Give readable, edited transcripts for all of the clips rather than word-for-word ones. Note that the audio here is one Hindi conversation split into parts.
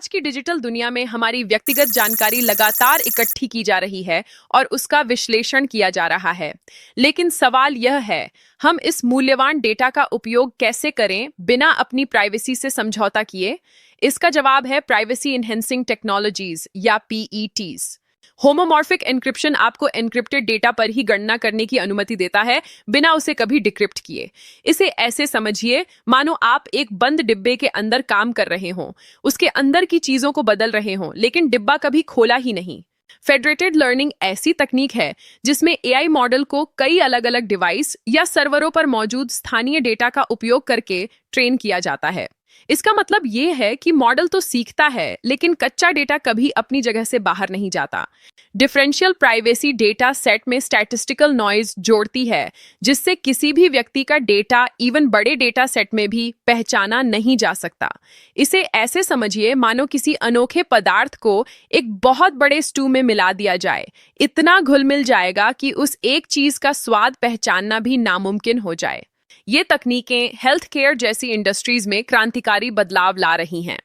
आज की डिजिटल दुनिया में हमारी व्यक्तिगत जानकारी लगातार इकट्ठी की जा रही है और उसका विश्लेषण किया जा रहा है। लेकिन सवाल यह है, हम इस मूल्यवान डेटा का उपयोग कैसे करें बिना अपनी प्राइवेसी से समझौता किए? इसका जवाब है प्राइवेसी इनहेंसिंग टेक्नोलॉजीज या पीईटीज। होमोमॉर्फिक एन्क्रिप्शन आपको एन्क्रिप्टेड डेटा पर ही गणना करने की अनुमति देता है, बिना उसे कभी डिक्रिप्ट किए। इसे ऐसे समझिए मानो आप एक बंद डिब्बे के अंदर काम कर रहे हों, उसके अंदर की चीजों को बदल रहे हों, लेकिन डिब्बा कभी खोला ही नहीं। फेडरेटेड लर्निंग ऐसी तकनीक है जिसमें एआई मॉडल को कई अलग अलग डिवाइस या सर्वरों पर मौजूद स्थानीय डेटा का उपयोग करके ट्रेन किया जाता है। इसका मतलब ये है कि मॉडल तो सीखता है, लेकिन कच्चा डेटा कभी अपनी जगह से बाहर नहीं जाता। डिफरेंशियल प्राइवेसी डेटा सेट में स्टैटिस्टिकल नॉइज जोड़ती है, जिससे किसी भी व्यक्ति का डेटा इवन बड़े डेटा सेट में भी पहचाना नहीं जा सकता। इसे ऐसे समझिए मानो किसी अनोखे पदार्थ को एक बहुत बड़े स्टू में मिला दिया जाए। इतना घुल मिल जाएगा कि उस एक चीज का स्वाद पहचानना भी नामुमकिन हो जाए। ये तकनीकें हेल्थ केयर जैसी इंडस्ट्रीज में क्रांतिकारी बदलाव ला रही हैं।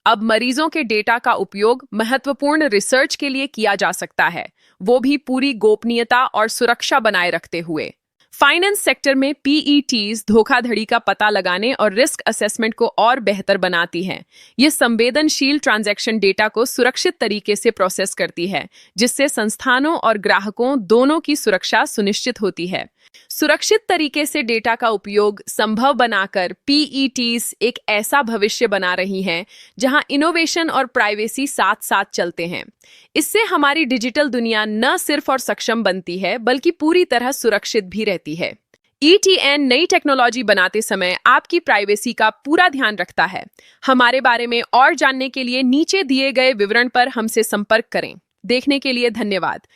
अब मरीजों के डेटा का उपयोग महत्वपूर्ण रिसर्च के लिए किया जा सकता है, वो भी पूरी गोपनीयता और सुरक्षा बनाए रखते हुए। फाइनेंस सेक्टर में पीईटीज धोखाधड़ी का पता लगाने और रिस्क असेसमेंट को और बेहतर बनाती हैं। ये संवेदनशील ट्रांजैक्शन डेटा को सुरक्षित तरीके से प्रोसेस करती है, जिससे संस्थानों और ग्राहकों दोनों की सुरक्षा सुनिश्चित होती है। सुरक्षित तरीके से डेटा का उपयोग संभव बनाकर पीईटीज एक ऐसा भविष्य बना रही हैं जहां इनोवेशन और प्राइवेसी साथ साथ चलते हैं। इससे हमारी डिजिटल दुनिया न सिर्फ और सक्षम बनती है, बल्कि पूरी तरह सुरक्षित भी रहती है। ईटीएन नई टेक्नोलॉजी बनाते समय आपकी प्राइवेसी का पूरा ध्यान रखता है। हमारे बारे में और जानने के लिए नीचे दिए गए विवरण पर हमसे संपर्क करें। देखने के लिए धन्यवाद।